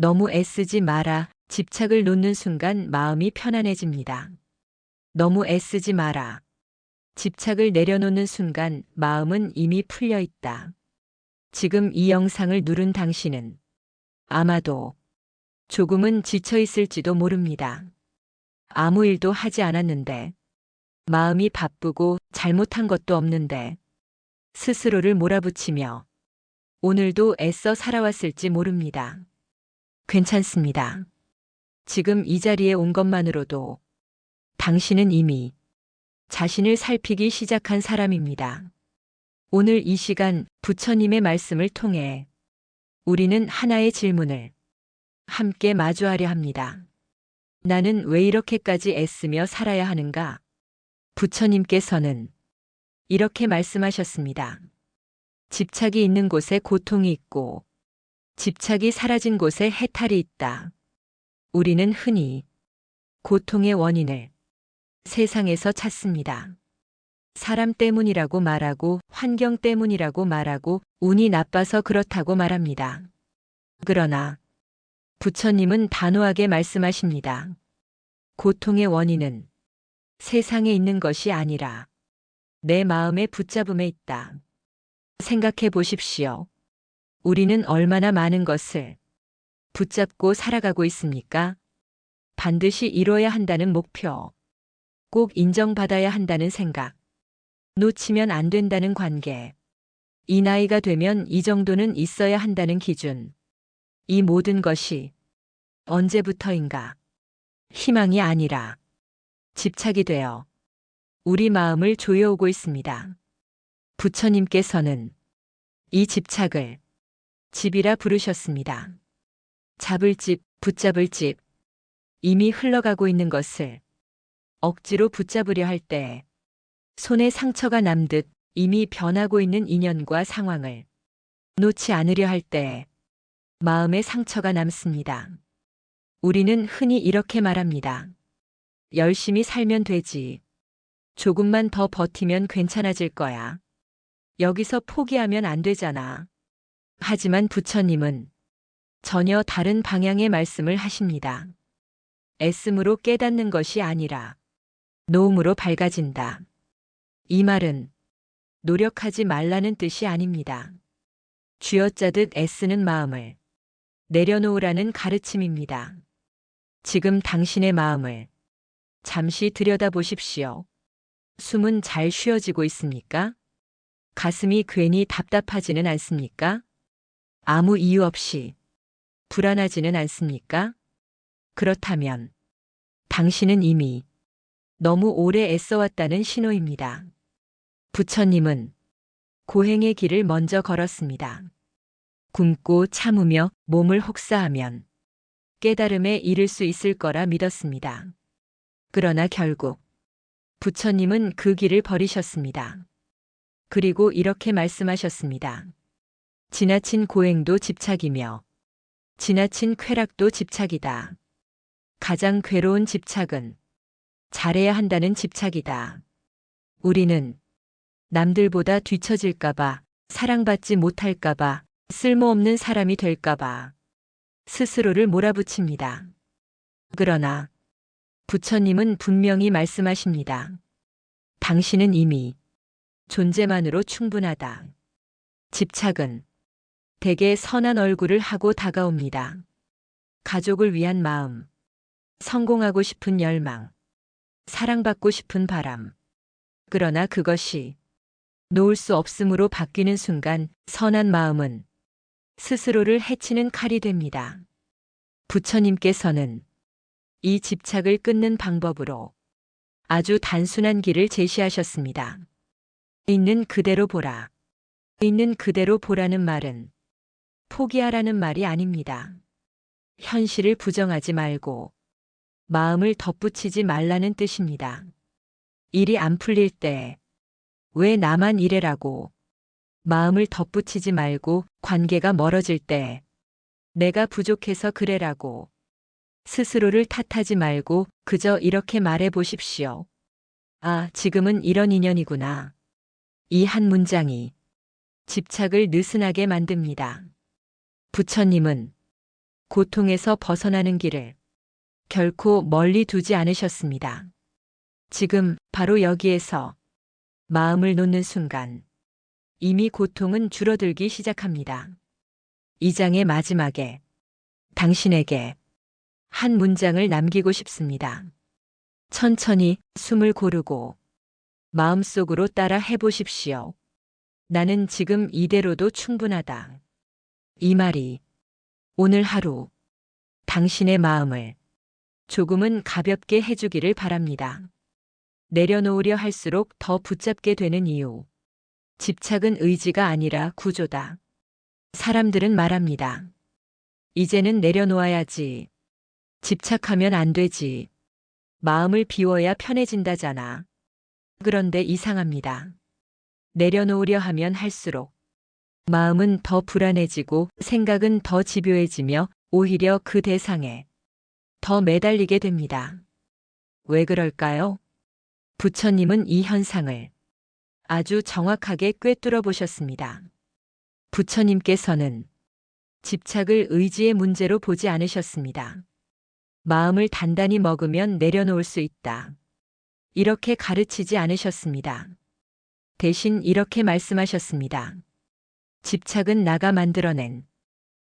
너무 애쓰지 마라. 집착을 놓는 순간 마음이 편안해집니다. 너무 애쓰지 마라. 집착을 내려놓는 순간 마음은 이미 풀려 있다. 지금 이 영상을 누른 당신은 아마도 조금은 지쳐 있을지도 모릅니다. 아무 일도 하지 않았는데, 마음이 바쁘고 잘못한 것도 없는데, 스스로를 몰아붙이며 오늘도 애써 살아왔을지 모릅니다. 괜찮습니다. 지금 이 자리에 온 것만으로도 당신은 이미 자신을 살피기 시작한 사람입니다. 오늘 이 시간 부처님의 말씀을 통해 우리는 하나의 질문을 함께 마주하려 합니다. 나는 왜 이렇게까지 애쓰며 살아야 하는가? 부처님께서는 이렇게 말씀하셨습니다. 집착이 있는 곳에 고통이 있고 집착이 사라진 곳에 해탈이 있다. 우리는 흔히 고통의 원인을 세상에서 찾습니다. 사람 때문이라고 말하고 환경 때문이라고 말하고 운이 나빠서 그렇다고 말합니다. 그러나 부처님은 단호하게 말씀하십니다. 고통의 원인은 세상에 있는 것이 아니라 내 마음의 붙잡음에 있다. 생각해 보십시오. 우리는 얼마나 많은 것을 붙잡고 살아가고 있습니까? 반드시 이뤄야 한다는 목표, 꼭 인정받아야 한다는 생각, 놓치면 안 된다는 관계, 이 나이가 되면 이 정도는 있어야 한다는 기준, 이 모든 것이 언제부터인가 희망이 아니라 집착이 되어 우리 마음을 조여오고 있습니다. 부처님께서는 이 집착을 집이라 부르셨습니다. 잡을 집, 붙잡을 집, 이미 흘러가고 있는 것을 억지로 붙잡으려 할 때 손에 상처가 남듯 이미 변하고 있는 인연과 상황을 놓지 않으려 할 때 마음에 상처가 남습니다. 우리는 흔히 이렇게 말합니다. 열심히 살면 되지. 조금만 더 버티면 괜찮아질 거야. 여기서 포기하면 안 되잖아. 하지만 부처님은 전혀 다른 방향의 말씀을 하십니다. 애씀으로 깨닫는 것이 아니라 노음으로 밝아진다. 이 말은 노력하지 말라는 뜻이 아닙니다. 쥐어짜듯 애쓰는 마음을 내려놓으라는 가르침입니다. 지금 당신의 마음을 잠시 들여다보십시오. 숨은 잘 쉬어지고 있습니까? 가슴이 괜히 답답하지는 않습니까? 아무 이유 없이 불안하지는 않습니까? 그렇다면 당신은 이미 너무 오래 애써왔다는 신호입니다. 부처님은 고행의 길을 먼저 걸었습니다. 굶고 참으며 몸을 혹사하면 깨달음에 이를 수 있을 거라 믿었습니다. 그러나 결국 부처님은 그 길을 버리셨습니다. 그리고 이렇게 말씀하셨습니다. 지나친 고행도 집착이며 지나친 쾌락도 집착이다. 가장 괴로운 집착은 잘해야 한다는 집착이다. 우리는 남들보다 뒤처질까봐, 사랑받지 못할까봐, 쓸모없는 사람이 될까봐 스스로를 몰아붙입니다. 그러나 부처님은 분명히 말씀하십니다. 당신은 이미 존재만으로 충분하다. 집착은 대개 선한 얼굴을 하고 다가옵니다. 가족을 위한 마음, 성공하고 싶은 열망, 사랑받고 싶은 바람. 그러나 그것이 놓을 수 없음으로 바뀌는 순간 선한 마음은 스스로를 해치는 칼이 됩니다. 부처님께서는 이 집착을 끊는 방법으로 아주 단순한 길을 제시하셨습니다. 있는 그대로 보라. 있는 그대로 보라는 말은 포기하라는 말이 아닙니다. 현실을 부정하지 말고 마음을 덧붙이지 말라는 뜻입니다. 일이 안 풀릴 때 왜 나만 이래라고 마음을 덧붙이지 말고 관계가 멀어질 때 내가 부족해서 그래라고 스스로를 탓하지 말고 그저 이렇게 말해 보십시오. 아, 지금은 이런 인연이구나. 이 한 문장이 집착을 느슨하게 만듭니다. 부처님은 고통에서 벗어나는 길을 결코 멀리 두지 않으셨습니다. 지금 바로 여기에서 마음을 놓는 순간 이미 고통은 줄어들기 시작합니다. 이 장의 마지막에 당신에게 한 문장을 남기고 싶습니다. 천천히 숨을 고르고 마음속으로 따라 해보십시오. 나는 지금 이대로도 충분하다. 이 말이 오늘 하루 당신의 마음을 조금은 가볍게 해주기를 바랍니다. 내려놓으려 할수록 더 붙잡게 되는 이유. 집착은 의지가 아니라 구조다. 사람들은 말합니다. 이제는 내려놓아야지. 집착하면 안 되지. 마음을 비워야 편해진다잖아. 그런데 이상합니다. 내려놓으려 하면 할수록 마음은 더 불안해지고 생각은 더 집요해지며 오히려 그 대상에 더 매달리게 됩니다. 왜 그럴까요? 부처님은 이 현상을 아주 정확하게 꿰뚫어 보셨습니다. 부처님께서는 집착을 의지의 문제로 보지 않으셨습니다. 마음을 단단히 먹으면 내려놓을 수 있다. 이렇게 가르치지 않으셨습니다. 대신 이렇게 말씀하셨습니다. 집착은 나가 만들어낸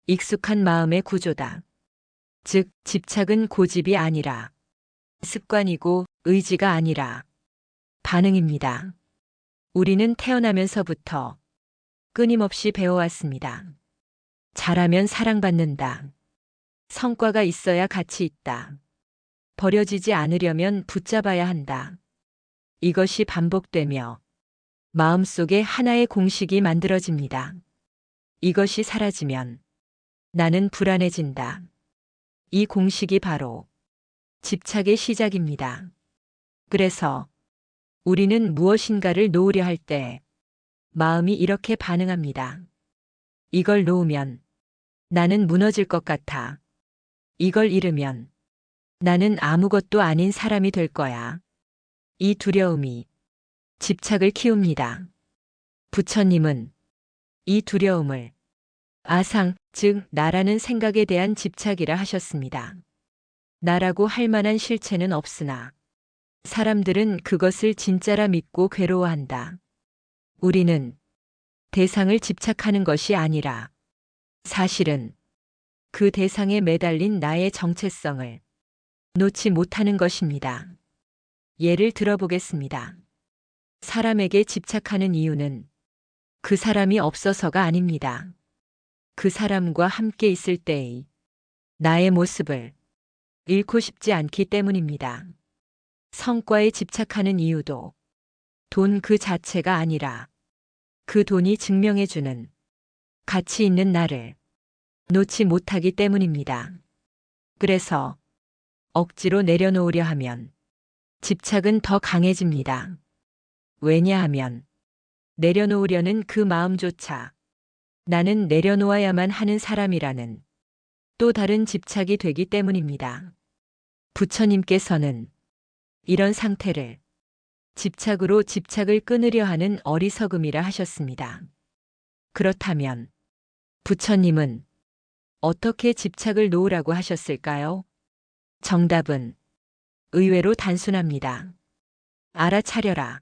익숙한 마음의 구조다. 즉, 집착은 고집이 아니라 습관이고 의지가 아니라 반응입니다. 우리는 태어나면서부터 끊임없이 배워왔습니다. 잘하면 사랑받는다. 성과가 있어야 가치 있다. 버려지지 않으려면 붙잡아야 한다. 이것이 반복되며 마음속에 하나의 공식이 만들어집니다. 이것이 사라지면 나는 불안해진다. 이 공식이 바로 집착의 시작입니다. 그래서 우리는 무엇인가를 놓으려 할 때 마음이 이렇게 반응합니다. 이걸 놓으면 나는 무너질 것 같아. 이걸 잃으면 나는 아무것도 아닌 사람이 될 거야. 이 두려움이 집착을 키웁니다. 부처님은 이 두려움을 아상, 즉 나라는 생각에 대한 집착이라 하셨습니다. 나라고 할 만한 실체는 없으나 사람들은 그것을 진짜라 믿고 괴로워한다. 우리는 대상을 집착하는 것이 아니라 사실은 그 대상에 매달린 나의 정체성을 놓지 못하는 것입니다. 예를 들어보겠습니다. 사람에게 집착하는 이유는 그 사람이 없어서가 아닙니다. 그 사람과 함께 있을 때의 나의 모습을 잃고 싶지 않기 때문입니다. 성과에 집착하는 이유도 돈 그 자체가 아니라 그 돈이 증명해주는 가치 있는 나를 놓지 못하기 때문입니다. 그래서 억지로 내려놓으려 하면 집착은 더 강해집니다. 왜냐하면 내려놓으려는 그 마음조차 나는 내려놓아야만 하는 사람이라는 또 다른 집착이 되기 때문입니다. 부처님께서는 이런 상태를 집착으로 집착을 끊으려 하는 어리석음이라 하셨습니다. 그렇다면 부처님은 어떻게 집착을 놓으라고 하셨을까요? 정답은 의외로 단순합니다. 알아차려라.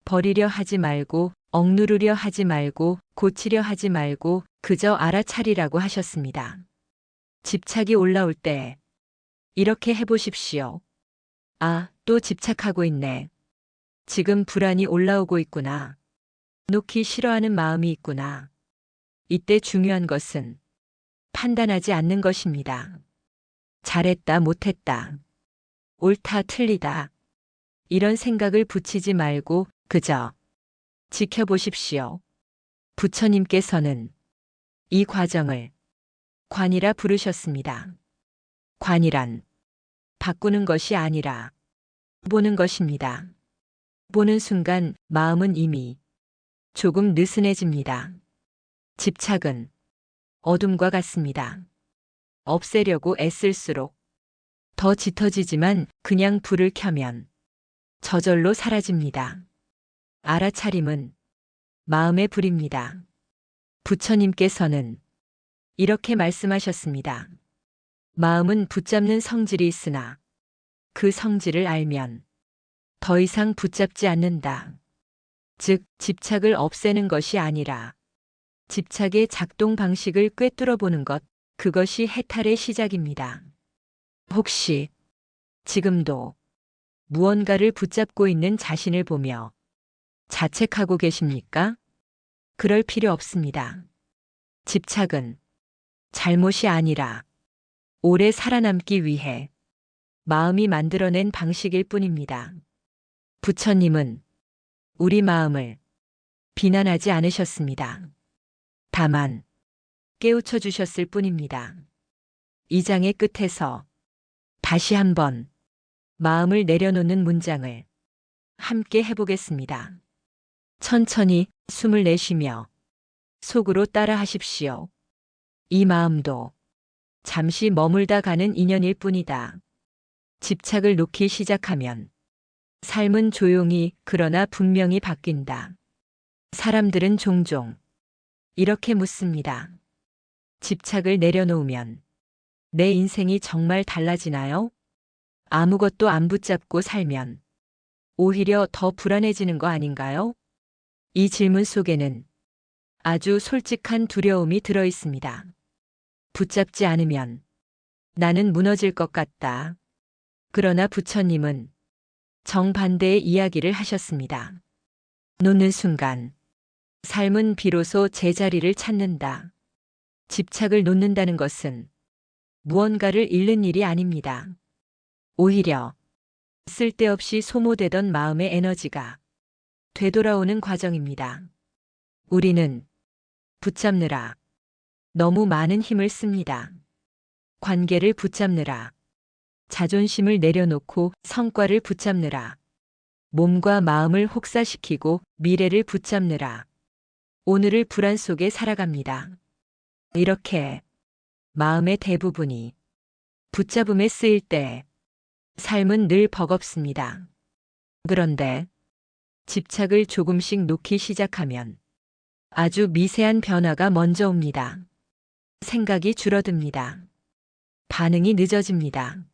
버리려 하지 말고, 억누르려 하지 말고, 고치려 하지 말고, 그저 알아차리라고 하셨습니다. 집착이 올라올 때 이렇게 해보십시오. 아, 또 집착하고 있네. 지금 불안이 올라오고 있구나. 놓기 싫어하는 마음이 있구나. 이때 중요한 것은 판단하지 않는 것입니다. 잘했다, 못했다. 옳다, 틀리다. 이런 생각을 붙이지 말고 그저 지켜보십시오. 부처님께서는 이 과정을 관이라 부르셨습니다. 관이란 바꾸는 것이 아니라 보는 것입니다. 보는 순간 마음은 이미 조금 느슨해집니다. 집착은 어둠과 같습니다. 없애려고 애쓸수록 더 짙어지지만 그냥 불을 켜면 저절로 사라집니다. 알아차림은 마음의 불입니다. 부처님께서는 이렇게 말씀하셨습니다. 마음은 붙잡는 성질이 있으나 그 성질을 알면 더 이상 붙잡지 않는다. 즉, 집착을 없애는 것이 아니라 집착의 작동 방식을 꿰뚫어 보는 것, 그것이 해탈의 시작입니다. 혹시 지금도 무언가를 붙잡고 있는 자신을 보며 자책하고 계십니까? 그럴 필요 없습니다. 집착은 잘못이 아니라 오래 살아남기 위해 마음이 만들어낸 방식일 뿐입니다. 부처님은 우리 마음을 비난하지 않으셨습니다. 다만 깨우쳐 주셨을 뿐입니다. 이 장의 끝에서 다시 한번 마음을 내려놓는 문장을 함께 해보겠습니다. 천천히 숨을 내쉬며 속으로 따라 하십시오. 이 마음도 잠시 머물다 가는 인연일 뿐이다. 집착을 놓기 시작하면 삶은 조용히 그러나 분명히 바뀐다. 사람들은 종종 이렇게 묻습니다. 집착을 내려놓으면 내 인생이 정말 달라지나요? 아무것도 안 붙잡고 살면 오히려 더 불안해지는 거 아닌가요? 이 질문 속에는 아주 솔직한 두려움이 들어 있습니다. 붙잡지 않으면 나는 무너질 것 같다. 그러나 부처님은 정반대의 이야기를 하셨습니다. 놓는 순간 삶은 비로소 제자리를 찾는다. 집착을 놓는다는 것은 무언가를 잃는 일이 아닙니다. 오히려 쓸데없이 소모되던 마음의 에너지가 되돌아오는 과정입니다. 우리는 붙잡느라 너무 많은 힘을 씁니다. 관계를 붙잡느라, 자존심을 내려놓고 성과를 붙잡느라, 몸과 마음을 혹사시키고 미래를 붙잡느라, 오늘을 불안 속에 살아갑니다. 이렇게 마음의 대부분이 붙잡음에 쓰일 때 삶은 늘 버겁습니다. 그런데 집착을 조금씩 놓기 시작하면 아주 미세한 변화가 먼저 옵니다. 생각이 줄어듭니다. 반응이 늦어집니다.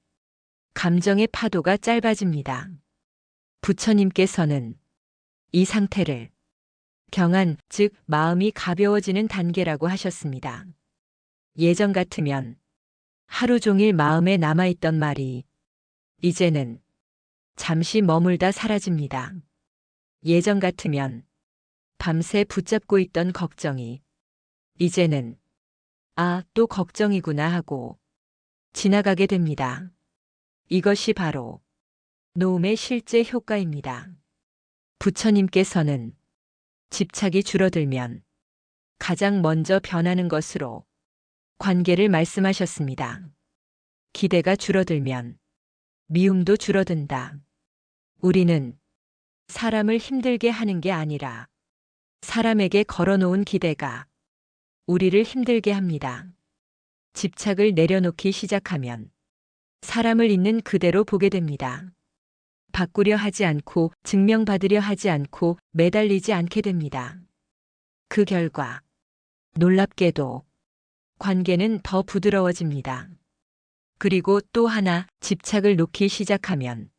감정의 파도가 짧아집니다. 부처님께서는 이 상태를 경안, 즉 마음이 가벼워지는 단계라고 하셨습니다. 예전 같으면 하루 종일 마음에 남아있던 말이 이제는 잠시 머물다 사라집니다. 예전 같으면 밤새 붙잡고 있던 걱정이 이제는 아, 또 걱정이구나 하고 지나가게 됩니다. 이것이 바로 놓음의 실제 효과입니다. 부처님께서는 집착이 줄어들면 가장 먼저 변하는 것으로 관계를 말씀하셨습니다. 기대가 줄어들면 미움도 줄어든다. 우리는 사람을 힘들게 하는 게 아니라 사람에게 걸어놓은 기대가 우리를 힘들게 합니다. 집착을 내려놓기 시작하면 사람을 있는 그대로 보게 됩니다. 바꾸려 하지 않고 증명받으려 하지 않고 매달리지 않게 됩니다. 그 결과 놀랍게도 관계는 더 부드러워집니다. 그리고 또 하나 집착을 놓기 시작하면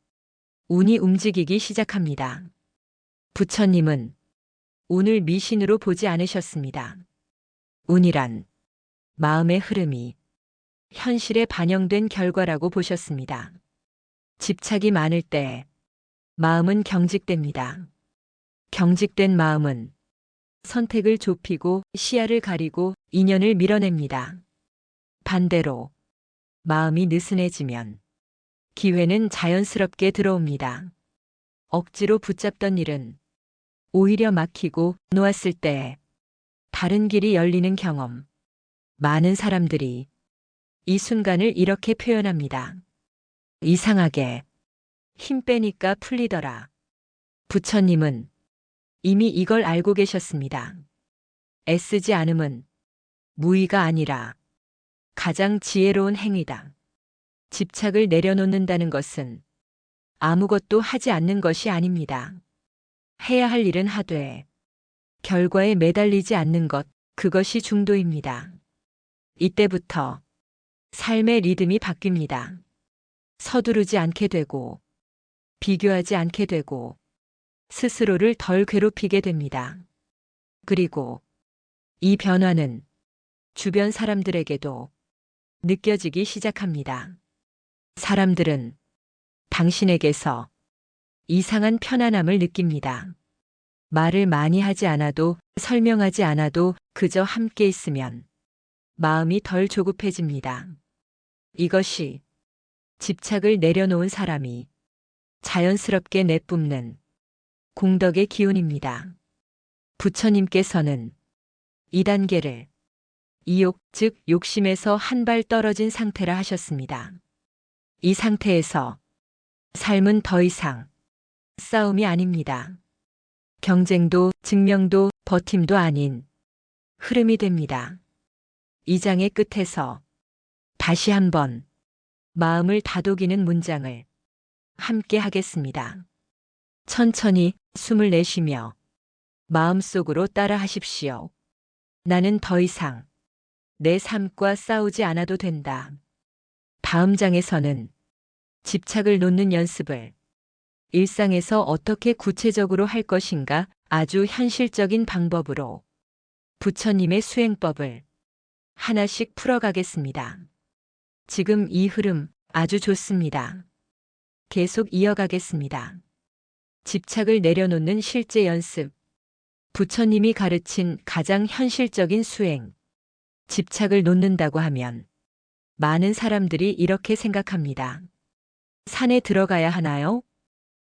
운이 움직이기 시작합니다. 부처님은 운을 미신으로 보지 않으셨습니다. 운이란 마음의 흐름이 현실에 반영된 결과라고 보셨습니다. 집착이 많을 때 마음은 경직됩니다. 경직된 마음은 선택을 좁히고 시야를 가리고 인연을 밀어냅니다. 반대로 마음이 느슨해지면 기회는 자연스럽게 들어옵니다. 억지로 붙잡던 일은 오히려 막히고 놓았을 때 다른 길이 열리는 경험. 많은 사람들이 이 순간을 이렇게 표현합니다. 이상하게 힘 빼니까 풀리더라. 부처님은 이미 이걸 알고 계셨습니다. 애쓰지 않음은 무의가 아니라 가장 지혜로운 행위다. 집착을 내려놓는다는 것은 아무것도 하지 않는 것이 아닙니다. 해야 할 일은 하되 결과에 매달리지 않는 것, 그것이 중도입니다. 이때부터 삶의 리듬이 바뀝니다. 서두르지 않게 되고, 비교하지 않게 되고, 스스로를 덜 괴롭히게 됩니다. 그리고 이 변화는 주변 사람들에게도 느껴지기 시작합니다. 사람들은 당신에게서 이상한 편안함을 느낍니다. 말을 많이 하지 않아도, 설명하지 않아도 그저 함께 있으면 마음이 덜 조급해집니다. 이것이 집착을 내려놓은 사람이 자연스럽게 내뿜는 공덕의 기운입니다. 부처님께서는 이 단계를 이욕, 즉 욕심에서 한 발 떨어진 상태라 하셨습니다. 이 상태에서 삶은 더 이상 싸움이 아닙니다. 경쟁도, 증명도, 버팀도 아닌 흐름이 됩니다. 이 장의 끝에서 다시 한번 마음을 다독이는 문장을 함께 하겠습니다. 천천히 숨을 내쉬며 마음속으로 따라 하십시오. 나는 더 이상 내 삶과 싸우지 않아도 된다. 다음 장에서는 집착을 놓는 연습을 일상에서 어떻게 구체적으로 할 것인가 아주 현실적인 방법으로 부처님의 수행법을 하나씩 풀어가겠습니다. 지금 이 흐름 아주 좋습니다. 계속 이어가겠습니다. 집착을 내려놓는 실제 연습. 부처님이 가르친 가장 현실적인 수행. 집착을 놓는다고 하면 많은 사람들이 이렇게 생각합니다. 산에 들어가야 하나요?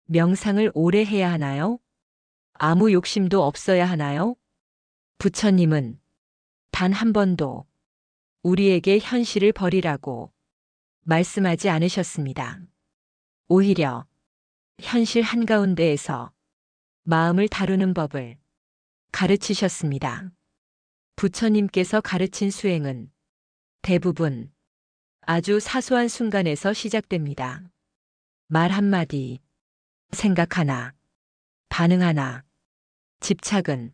명상을 오래 해야 하나요? 아무 욕심도 없어야 하나요? 부처님은 단 한 번도 우리에게 현실을 버리라고 말씀하지 않으셨습니다. 오히려 현실 한가운데에서 마음을 다루는 법을 가르치셨습니다. 부처님께서 가르친 수행은 대부분 아주 사소한 순간에서 시작됩니다. 말 한마디, 생각 하나, 반응 하나. 집착은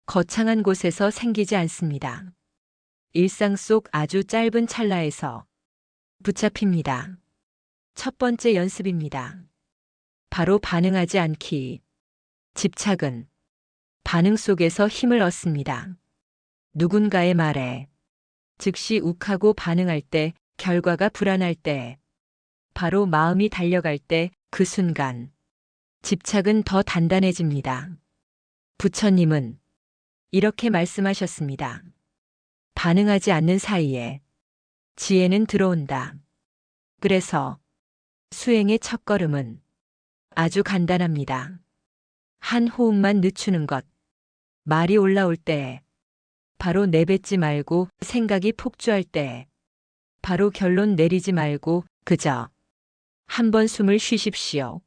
거창한 곳에서 생기지 않습니다. 일상 속 아주 짧은 찰나에서 붙잡힙니다. 첫 번째 연습입니다. 바로 반응하지 않기. 집착은 반응 속에서 힘을 얻습니다. 누군가의 말에 즉시 욱하고 반응할 때, 결과가 불안할 때, 바로 마음이 달려갈 때, 그 순간 집착은 더 단단해집니다. 부처님은 이렇게 말씀하셨습니다. 반응하지 않는 사이에 지혜는 들어온다. 그래서 수행의 첫걸음은 아주 간단합니다. 한 호흡만 늦추는 것. 말이 올라올 때 바로 내뱉지 말고, 생각이 폭주할 때 바로 결론 내리지 말고 그저 한번 숨을 쉬십시오.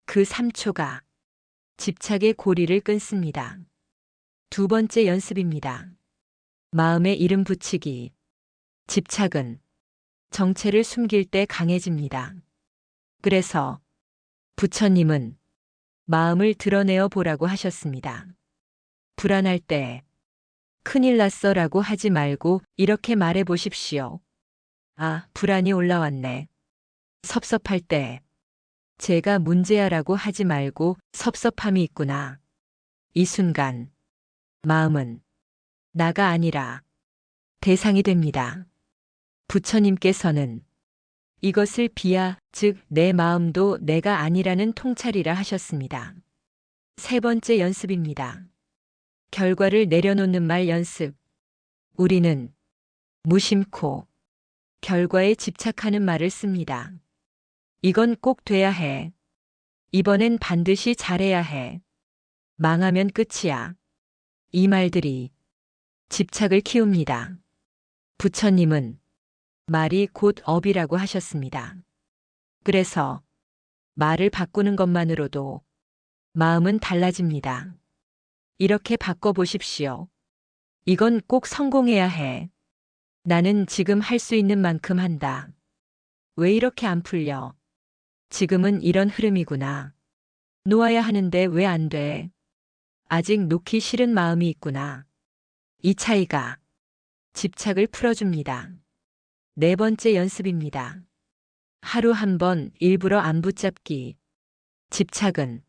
그 3초가 집착의 고리를 끊습니다. 두 번째 연습입니다. 마음에 이름 붙이기. 집착은 정체를 숨길 때 강해집니다. 그래서 부처님은 마음을 드러내어 보라고 하셨습니다. 불안할 때 큰일 났어라고 하지 말고 이렇게 말해 보십시오. 아, 불안이 올라왔네. 섭섭할 때 제가 문제야라고 하지 말고 섭섭함이 있구나. 이 순간 마음은 나가 아니라 대상이 됩니다. 부처님께서는 이것을 비야, 즉 내 마음도 내가 아니라는 통찰이라 하셨습니다. 세 번째 연습입니다. 결과를 내려놓는 말 연습. 우리는 무심코 결과에 집착하는 말을 씁니다. 이건 꼭 돼야 해. 이번엔 반드시 잘해야 해. 망하면 끝이야. 이 말들이 집착을 키웁니다. 부처님은 말이 곧 업이라고 하셨습니다. 그래서 말을 바꾸는 것만으로도 마음은 달라집니다. 이렇게 바꿔보십시오. 이건 꼭 성공해야 해. 나는 지금 할 수 있는 만큼 한다. 왜 이렇게 안 풀려? 지금은 이런 흐름이구나. 놓아야 하는데 왜 안 돼? 아직 놓기 싫은 마음이 있구나. 이 차이가 집착을 풀어줍니다. 네 번째 연습입니다. 하루 한 번 일부러 안 붙잡기. 집착은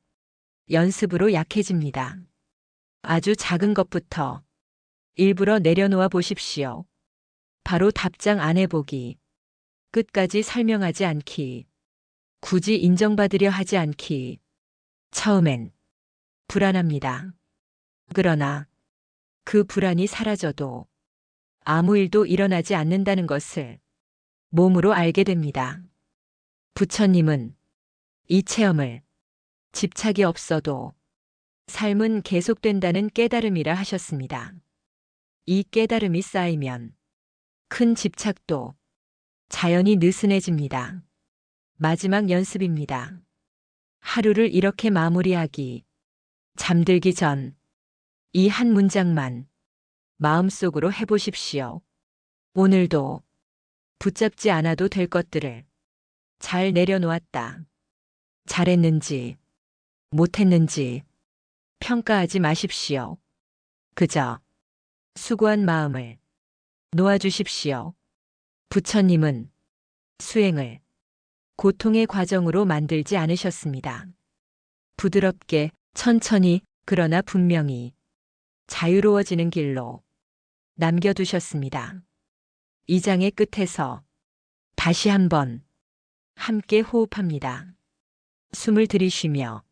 연습으로 약해집니다. 아주 작은 것부터 일부러 내려놓아 보십시오. 바로 답장 안 해보기. 끝까지 설명하지 않기. 굳이 인정받으려 하지 않기. 처음엔 불안합니다. 그러나 그 불안이 사라져도 아무 일도 일어나지 않는다는 것을 몸으로 알게 됩니다. 부처님은 이 체험을 집착이 없어도 삶은 계속된다는 깨달음이라 하셨습니다. 이 깨달음이 쌓이면 큰 집착도 자연히 느슨해집니다. 마지막 연습입니다. 하루를 이렇게 마무리하기. 잠들기 전 이 한 문장만 마음속으로 해보십시오. 오늘도 붙잡지 않아도 될 것들을 잘 내려놓았다. 잘했는지, 못했는지 평가하지 마십시오. 그저 수고한 마음을 놓아주십시오. 부처님은 수행을 고통의 과정으로 만들지 않으셨습니다. 부드럽게, 천천히, 그러나 분명히 자유로워지는 길로 남겨두셨습니다. 이 장의 끝에서 다시 한번 함께 호흡합니다. 숨을 들이쉬며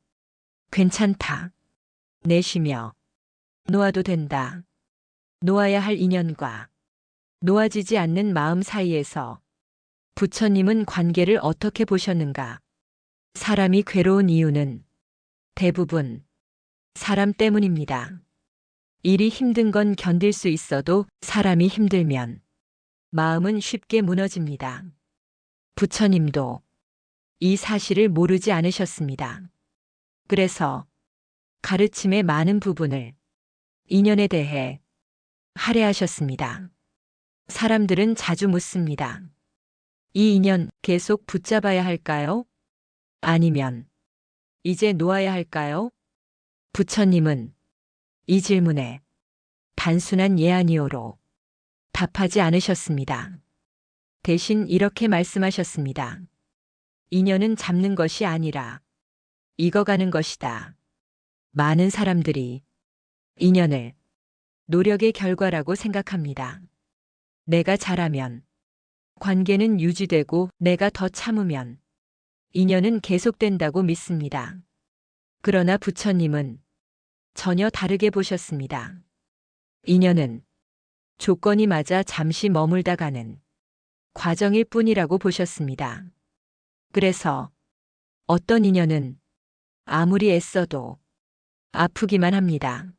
괜찮다. 내쉬며 놓아도 된다. 놓아야 할 인연과 놓아지지 않는 마음 사이에서 부처님은 관계를 어떻게 보셨는가? 사람이 괴로운 이유는 대부분 사람 때문입니다. 일이 힘든 건 견딜 수 있어도 사람이 힘들면 마음은 쉽게 무너집니다. 부처님도 이 사실을 모르지 않으셨습니다. 그래서 가르침의 많은 부분을 인연에 대해 할애하셨습니다. 사람들은 자주 묻습니다. 이 인연 계속 붙잡아야 할까요? 아니면 이제 놓아야 할까요? 부처님은 이 질문에 단순한 예 아니오로 답하지 않으셨습니다. 대신 이렇게 말씀하셨습니다. 인연은 잡는 것이 아니라 익어가는 것이다. 많은 사람들이 인연을 노력의 결과라고 생각합니다. 내가 잘하면 관계는 유지되고 내가 더 참으면 인연은 계속된다고 믿습니다. 그러나 부처님은 전혀 다르게 보셨습니다. 인연은 조건이 맞아 잠시 머물다 가는 과정일 뿐이라고 보셨습니다. 그래서 어떤 인연은 아무리 애써도 아프기만 합니다.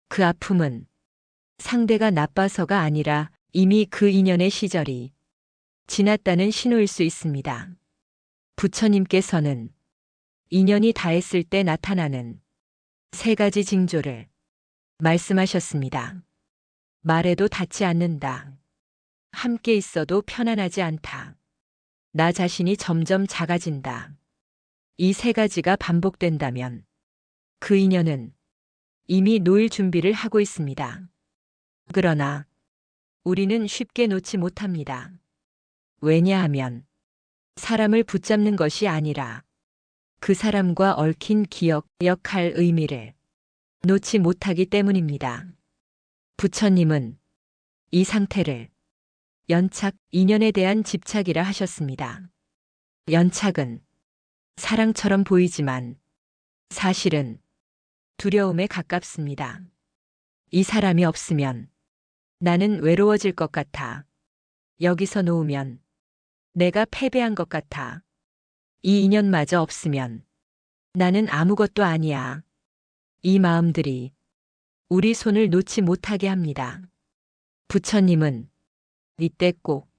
그 아픔은 상대가 나빠서가 아니라 이미 그 인연의 시절이 지났다는 신호일 수 있습니다. 부처님께서는 인연이 다했을 때 나타나는 세 가지 징조를 말씀하셨습니다. 말해도 닿지 않는다. 함께 있어도 편안하지 않다. 나 자신이 점점 작아진다. 이 세 가지가 반복된다면 그 인연은 이미 놓일 준비를 하고 있습니다. 그러나 우리는 쉽게 놓지 못합니다. 왜냐하면 사람을 붙잡는 것이 아니라 그 사람과 얽힌 기억, 역할, 의미를 놓지 못하기 때문입니다. 부처님은 이 상태를 연착, 인연에 대한 집착이라 하셨습니다. 연착은 사랑처럼 보이지만 사실은 두려움에 가깝습니다. 이 사람이 없으면 나는 외로워질 것 같아. 여기서 놓으면 내가 패배한 것 같아. 이 인연마저 없으면 나는 아무것도 아니야. 이 마음들이 우리 손을 놓지 못하게 합니다. 부처님은 이때 꼭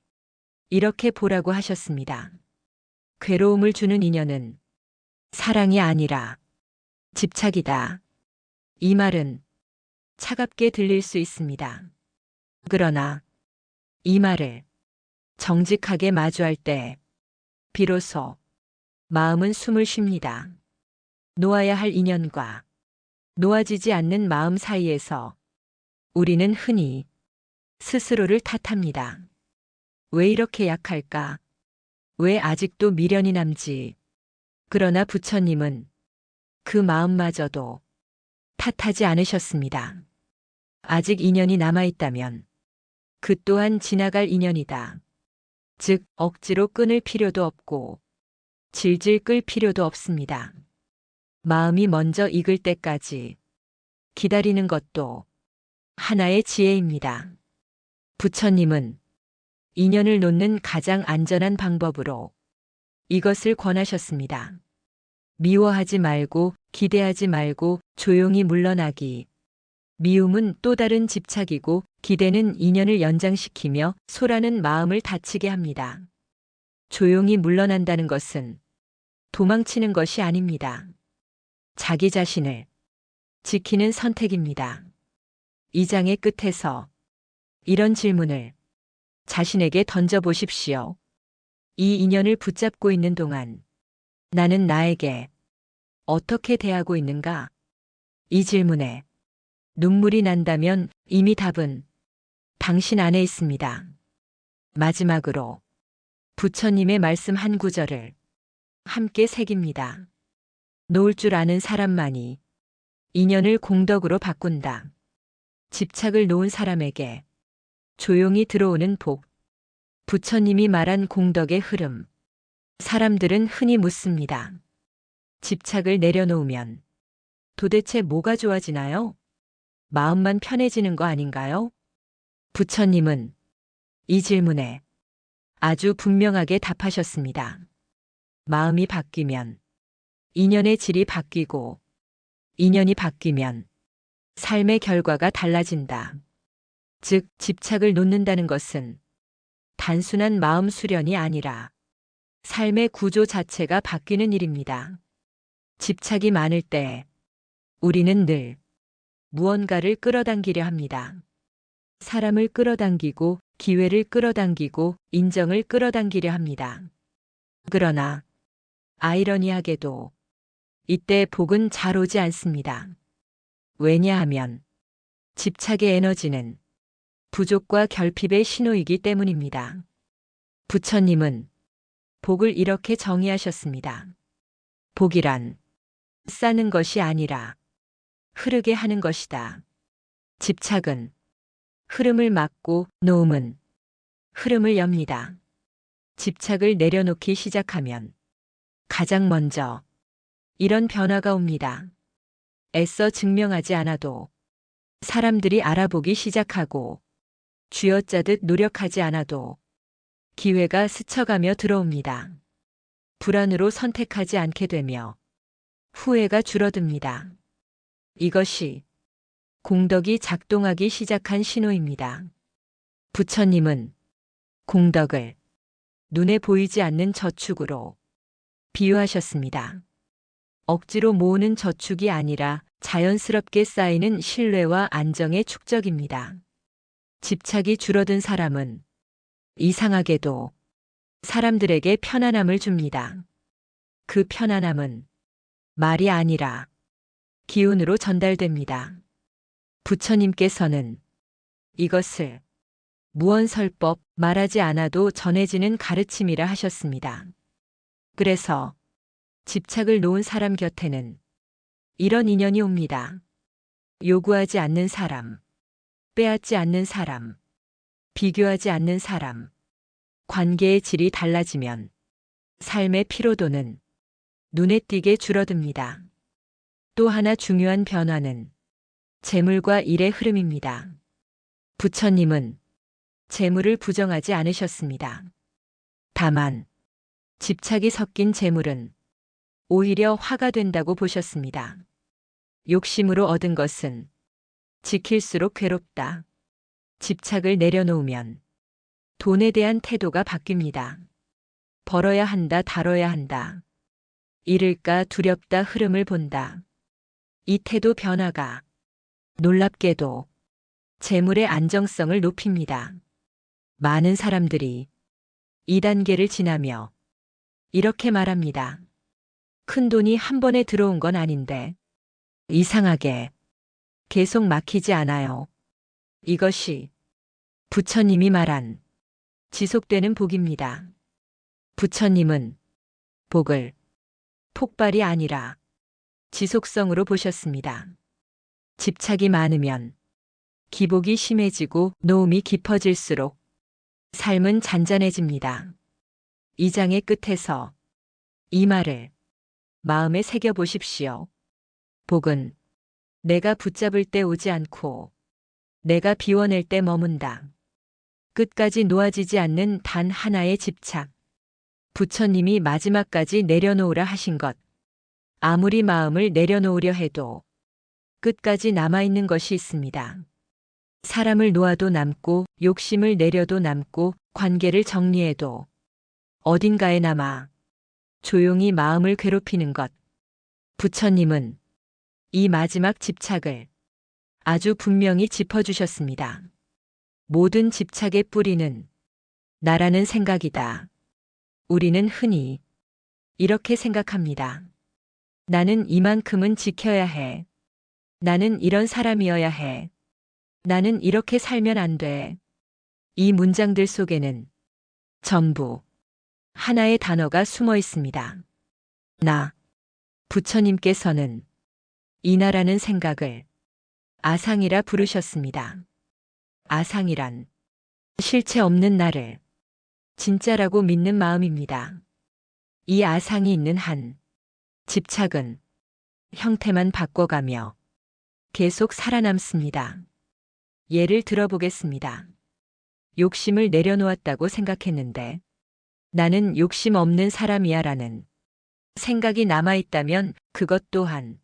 이렇게 보라고 하셨습니다. 괴로움을 주는 인연은 사랑이 아니라 집착이다. 이 말은 차갑게 들릴 수 있습니다. 그러나 이 말을 정직하게 마주할 때 비로소 마음은 숨을 쉽니다. 놓아야 할 인연과 놓아지지 않는 마음 사이에서 우리는 흔히 스스로를 탓합니다. 왜 이렇게 약할까? 왜 아직도 미련이 남지? 그러나 부처님은 그 마음마저도 탓하지 않으셨습니다. 아직 인연이 남아있다면 그 또한 지나갈 인연이다. 즉, 억지로 끊을 필요도 없고 질질 끌 필요도 없습니다. 마음이 먼저 익을 때까지 기다리는 것도 하나의 지혜입니다. 부처님은 인연을 놓는 가장 안전한 방법으로 이것을 권하셨습니다. 미워하지 말고 기대하지 말고 조용히 물러나기. 미움은 또 다른 집착이고 기대는 인연을 연장시키며 소라는 마음을 다치게 합니다. 조용히 물러난다는 것은 도망치는 것이 아닙니다. 자기 자신을 지키는 선택입니다. 이 장의 끝에서 이런 질문을 자신에게 던져보십시오. 이 인연을 붙잡고 있는 동안 나는 나에게 어떻게 대하고 있는가? 이 질문에 눈물이 난다면 이미 답은 당신 안에 있습니다. 마지막으로 부처님의 말씀 한 구절을 함께 새깁니다. 놓을 줄 아는 사람만이 인연을 공덕으로 바꾼다. 집착을 놓은 사람에게 조용히 들어오는 복. 부처님이 말한 공덕의 흐름. 사람들은 흔히 묻습니다. 집착을 내려놓으면 도대체 뭐가 좋아지나요? 마음만 편해지는 거 아닌가요? 부처님은 이 질문에 아주 분명하게 답하셨습니다. 마음이 바뀌면 인연의 질이 바뀌고 인연이 바뀌면 삶의 결과가 달라진다. 즉, 집착을 놓는다는 것은 단순한 마음 수련이 아니라 삶의 구조 자체가 바뀌는 일입니다. 집착이 많을 때 우리는 늘 무언가를 끌어당기려 합니다. 사람을 끌어당기고 기회를 끌어당기고 인정을 끌어당기려 합니다. 그러나 아이러니하게도 이때 복은 잘 오지 않습니다. 왜냐하면 집착의 에너지는 부족과 결핍의 신호이기 때문입니다. 부처님은 복을 이렇게 정의하셨습니다. 복이란 쌓는 것이 아니라 흐르게 하는 것이다. 집착은 흐름을 막고 놓음은 흐름을 엽니다. 집착을 내려놓기 시작하면 가장 먼저 이런 변화가 옵니다. 애써 증명하지 않아도 사람들이 알아보기 시작하고 쥐어짜듯 노력하지 않아도 기회가 스쳐가며 들어옵니다. 불안으로 선택하지 않게 되며 후회가 줄어듭니다. 이것이 공덕이 작동하기 시작한 신호입니다. 부처님은 공덕을 눈에 보이지 않는 저축으로 비유하셨습니다. 억지로 모으는 저축이 아니라 자연스럽게 쌓이는 신뢰와 안정의 축적입니다. 집착이 줄어든 사람은 이상하게도 사람들에게 편안함을 줍니다. 그 편안함은 말이 아니라 기운으로 전달됩니다. 부처님께서는 이것을 무언설법 말하지 않아도 전해지는 가르침이라 하셨습니다. 그래서 집착을 놓은 사람 곁에는 이런 인연이 옵니다. 요구하지 않는 사람, 빼앗지 않는 사람, 비교하지 않는 사람. 관계의 질이 달라지면 삶의 피로도는 눈에 띄게 줄어듭니다. 또 하나 중요한 변화는 재물과 일의 흐름입니다. 부처님은 재물을 부정하지 않으셨습니다. 다만 집착이 섞인 재물은 오히려 화가 된다고 보셨습니다. 욕심으로 얻은 것은 지킬수록 괴롭다. 집착을 내려놓으면 돈에 대한 태도가 바뀝니다. 벌어야 한다, 다뤄야 한다. 잃을까 두렵다 흐름을 본다. 이 태도 변화가 놀랍게도 재물의 안정성을 높입니다. 많은 사람들이 이 단계를 지나며 이렇게 말합니다. 큰 돈이 한 번에 들어온 건 아닌데 이상하게 계속 막히지 않아요. 이것이 부처님이 말한 지속되는 복입니다. 부처님은 복을 폭발이 아니라 지속성으로 보셨습니다. 집착이 많으면 기복이 심해지고 노움이 깊어질수록 삶은 잔잔해집니다. 이 장의 끝에서 이 말을 마음에 새겨 보십시오. 복은 내가 붙잡을 때 오지 않고 내가 비워낼 때 머문다. 끝까지 놓아지지 않는 단 하나의 집착. 부처님이 마지막까지 내려놓으라 하신 것. 아무리 마음을 내려놓으려 해도 끝까지 남아있는 것이 있습니다. 사람을 놓아도 남고 욕심을 내려도 남고 관계를 정리해도 어딘가에 남아 조용히 마음을 괴롭히는 것. 부처님은 이 마지막 집착을 아주 분명히 짚어주셨습니다. 모든 집착의 뿌리는 나라는 생각이다. 우리는 흔히 이렇게 생각합니다. 나는 이만큼은 지켜야 해. 나는 이런 사람이어야 해. 나는 이렇게 살면 안 돼. 이 문장들 속에는 전부 하나의 단어가 숨어 있습니다. 나. 부처님께서는 이 나라는 생각을 아상이라 부르셨습니다. 아상이란 실체 없는 나를 진짜라고 믿는 마음입니다. 이 아상이 있는 한 집착은 형태만 바꿔가며 계속 살아남습니다. 예를 들어보겠습니다. 욕심을 내려놓았다고 생각했는데 나는 욕심 없는 사람이야 라는 생각이 남아있다면 그것 또한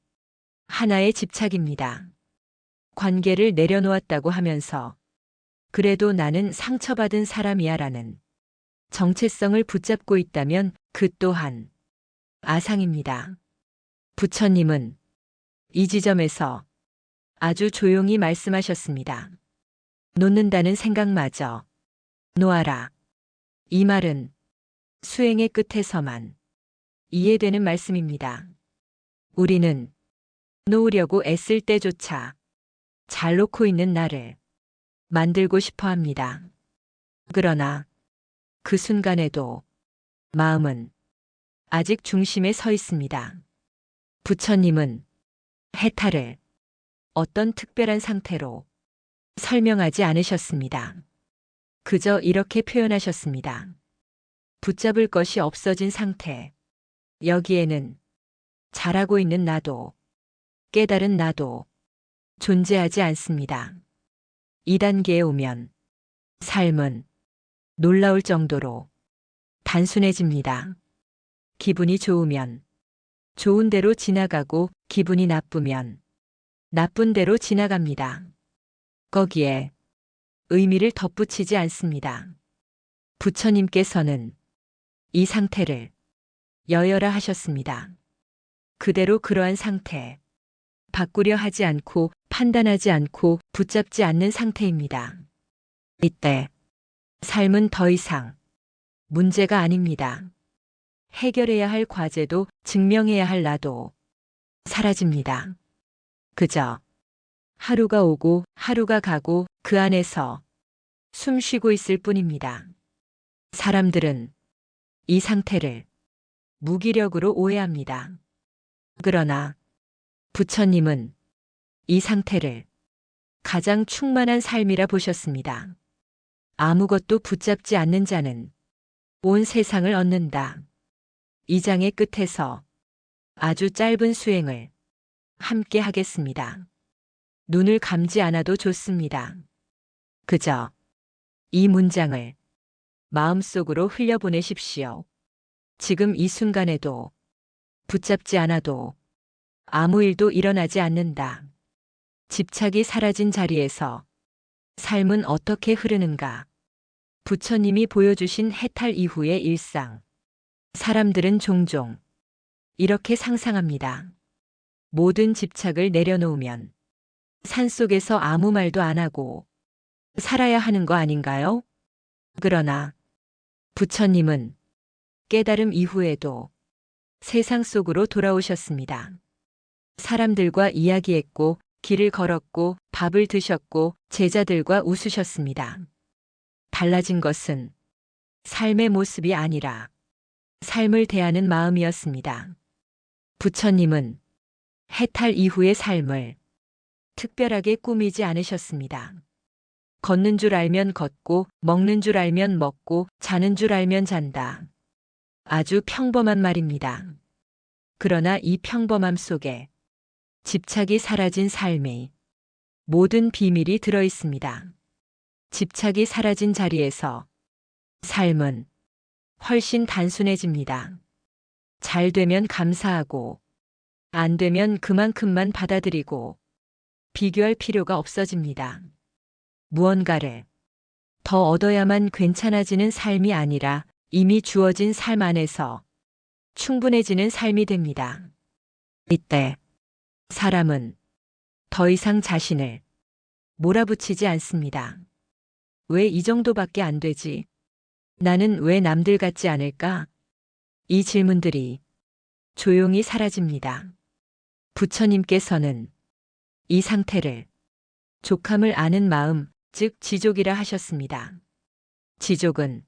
하나의 집착입니다. 관계를 내려놓았다고 하면서 그래도 나는 상처받은 사람이야 라는 정체성을 붙잡고 있다면 그 또한 아상입니다. 부처님은 이 지점에서 아주 조용히 말씀하셨습니다. 놓는다는 생각마저 놓아라. 이 말은 수행의 끝에서만 이해되는 말씀입니다. 우리는 놓으려고 애쓸 때조차 잘 놓고 있는 나를 만들고 싶어 합니다. 그러나 그 순간에도 마음은 아직 중심에 서 있습니다. 부처님은 해탈을 어떤 특별한 상태로 설명하지 않으셨습니다. 그저 이렇게 표현하셨습니다. 붙잡을 것이 없어진 상태. 여기에는 잘하고 있는 나도, 깨달은 나도 존재하지 않습니다. 이 단계에 오면 삶은 놀라울 정도로 단순해집니다. 기분이 좋으면 좋은 대로 지나가고 기분이 나쁘면 나쁜 대로 지나갑니다. 거기에 의미를 덧붙이지 않습니다. 부처님께서는 이 상태를 여여라 하셨습니다. 그대로 그러한 상태, 바꾸려 하지 않고 판단하지 않고 붙잡지 않는 상태입니다. 이때 삶은 더 이상 문제가 아닙니다. 해결해야 할 과제도 증명해야 할 나도 사라집니다. 그저 하루가 오고 하루가 가고 그 안에서 숨 쉬고 있을 뿐입니다. 사람들은 이 상태를 무기력으로 오해합니다. 그러나 부처님은 이 상태를 가장 충만한 삶이라 보셨습니다. 아무것도 붙잡지 않는 자는 온 세상을 얻는다. 이 장의 끝에서 아주 짧은 수행을 함께 하겠습니다. 눈을 감지 않아도 좋습니다. 그저 이 문장을 마음속으로 흘려보내십시오. 지금 이 순간에도 붙잡지 않아도 아무 일도 일어나지 않는다. 집착이 사라진 자리에서 삶은 어떻게 흐르는가? 부처님이 보여주신 해탈 이후의 일상. 사람들은 종종 이렇게 상상합니다. 모든 집착을 내려놓으면 산속에서 아무 말도 안 하고 살아야 하는 거 아닌가요? 그러나 부처님은 깨달음 이후에도 세상 속으로 돌아오셨습니다. 사람들과 이야기했고 길을 걸었고 밥을 드셨고 제자들과 웃으셨습니다. 달라진 것은 삶의 모습이 아니라 삶을 대하는 마음이었습니다. 부처님은 해탈 이후의 삶을 특별하게 꾸미지 않으셨습니다. 걷는 줄 알면 걷고, 먹는 줄 알면 먹고, 자는 줄 알면 잔다. 아주 평범한 말입니다. 그러나 이 평범함 속에 집착이 사라진 삶의 모든 비밀이 들어 있습니다. 집착이 사라진 자리에서 삶은 훨씬 단순해집니다. 잘 되면 감사하고, 안 되면 그만큼만 받아들이고, 비교할 필요가 없어집니다. 무언가를 더 얻어야만 괜찮아지는 삶이 아니라 이미 주어진 삶 안에서 충분해지는 삶이 됩니다. 이때 사람은 더 이상 자신을 몰아붙이지 않습니다. 왜 이 정도밖에 안 되지? 나는 왜 남들 같지 않을까? 이 질문들이 조용히 사라집니다. 부처님께서는 이 상태를 족함을 아는 마음, 즉 지족이라 하셨습니다. 지족은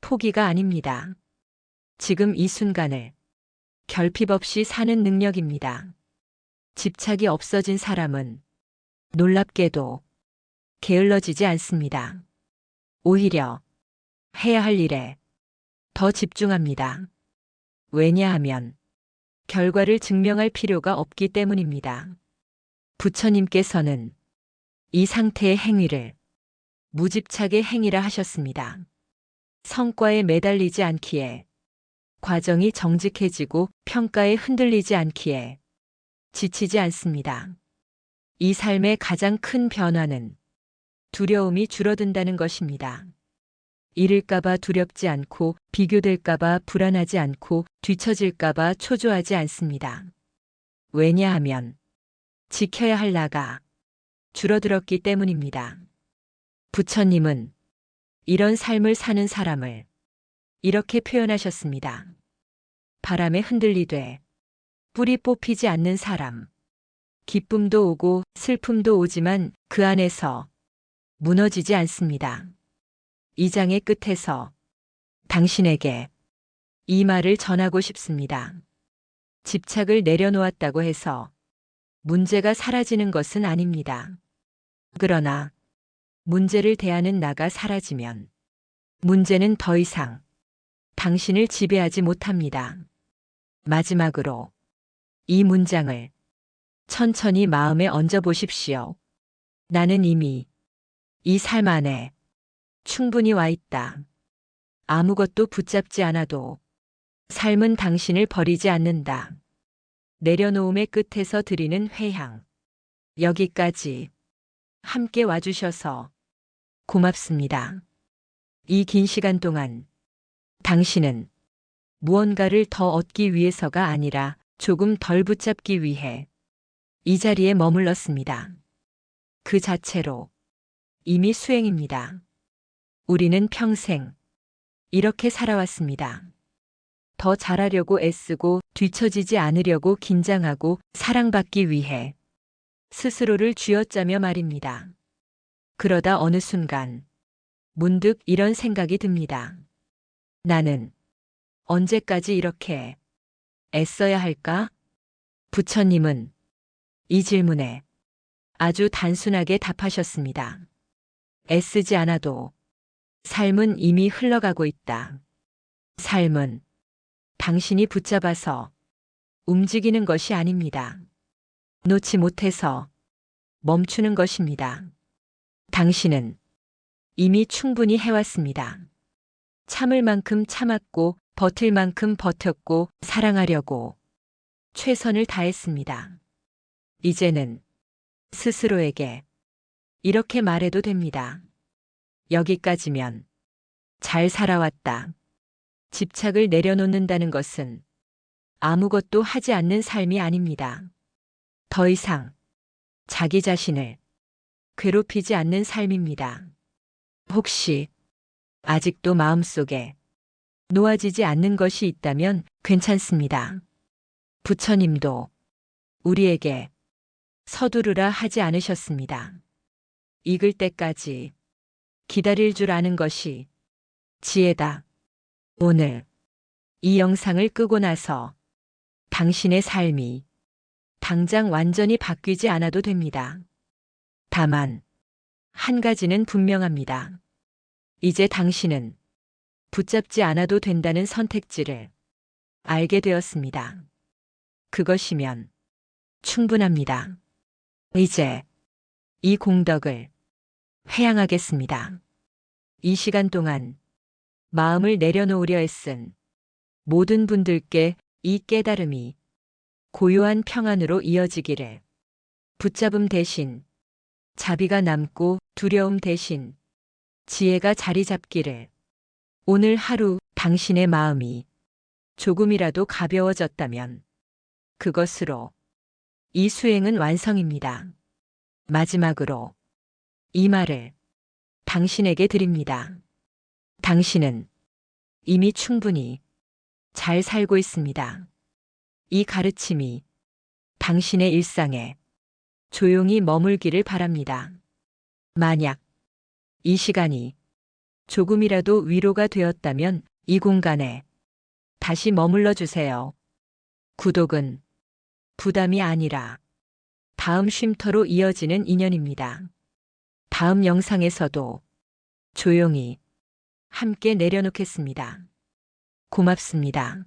포기가 아닙니다. 지금 이 순간을 결핍 없이 사는 능력입니다. 집착이 없어진 사람은 놀랍게도 게을러지지 않습니다. 오히려 해야 할 일에 더 집중합니다. 왜냐하면 결과를 증명할 필요가 없기 때문입니다. 부처님께서는 이 상태의 행위를 무집착의 행위라 하셨습니다. 성과에 매달리지 않기에, 과정이 정직해지고 평가에 흔들리지 않기에 지치지 않습니다. 이 삶의 가장 큰 변화는 두려움이 줄어든다는 것입니다. 잃을까봐 두렵지 않고, 비교될까봐 불안하지 않고, 뒤처질까봐 초조하지 않습니다. 왜냐하면 지켜야 할 나가 줄어들었기 때문입니다. 부처님은 이런 삶을 사는 사람을 이렇게 표현하셨습니다. 바람에 흔들리되 뿌리 뽑히지 않는 사람. 기쁨도 오고 슬픔도 오지만 그 안에서 무너지지 않습니다. 이 장의 끝에서 당신에게 이 말을 전하고 싶습니다. 집착을 내려놓았다고 해서 문제가 사라지는 것은 아닙니다. 그러나 문제를 대하는 나가 사라지면 문제는 더 이상 당신을 지배하지 못합니다. 마지막으로 이 문장을 천천히 마음에 얹어 보십시오. 나는 이미 이 삶 안에 충분히 와 있다. 아무것도 붙잡지 않아도 삶은 당신을 버리지 않는다. 내려놓음의 끝에서 드리는 회향. 여기까지 함께 와주셔서 고맙습니다. 이 긴 시간 동안 당신은 무언가를 더 얻기 위해서가 아니라 조금 덜 붙잡기 위해 이 자리에 머물렀습니다. 그 자체로 이미 수행입니다. 우리는 평생 이렇게 살아왔습니다. 더 잘하려고 애쓰고 뒤처지지 않으려고 긴장하고 사랑받기 위해 스스로를 쥐어짜며 말입니다. 그러다 어느 순간 문득 이런 생각이 듭니다. 나는 언제까지 이렇게 애써야 할까? 부처님은 이 질문에 아주 단순하게 답하셨습니다. 애쓰지 않아도 삶은 이미 흘러가고 있다. 삶은 당신이 붙잡아서 움직이는 것이 아닙니다. 놓지 못해서 멈추는 것입니다. 당신은 이미 충분히 해왔습니다. 참을 만큼 참았고, 버틸 만큼 버텼고, 사랑하려고 최선을 다했습니다. 이제는 스스로에게 이렇게 말해도 됩니다. 여기까지면 잘 살아왔다. 집착을 내려놓는다는 것은 아무것도 하지 않는 삶이 아닙니다. 더 이상 자기 자신을 괴롭히지 않는 삶입니다. 혹시 아직도 마음속에 놓아지지 않는 것이 있다면 괜찮습니다. 부처님도 우리에게 서두르라 하지 않으셨습니다. 익을 때까지 기다릴 줄 아는 것이 지혜다. 오늘 이 영상을 끄고 나서 당신의 삶이 당장 완전히 바뀌지 않아도 됩니다. 다만 한 가지는 분명합니다. 이제 당신은 붙잡지 않아도 된다는 선택지를 알게 되었습니다. 그것이면 충분합니다. 이제 이 공덕을 회양하겠습니다. 이 시간 동안 마음을 내려놓으려 애쓴 모든 분들께 이 깨달음이 고요한 평안으로 이어지기를, 붙잡음 대신 자비가 남고 두려움 대신 지혜가 자리 잡기를, 오늘 하루 당신의 마음이 조금이라도 가벼워졌다면 그것으로 이 수행은 완성입니다. 마지막으로 이 말을 당신에게 드립니다. 당신은 이미 충분히 잘 살고 있습니다. 이 가르침이 당신의 일상에 조용히 머물기를 바랍니다. 만약 이 시간이 조금이라도 위로가 되었다면 이 공간에 다시 머물러 주세요. 구독은 부담이 아니라 다음 쉼터로 이어지는 인연입니다. 다음 영상에서도 조용히 함께 내려놓겠습니다. 고맙습니다.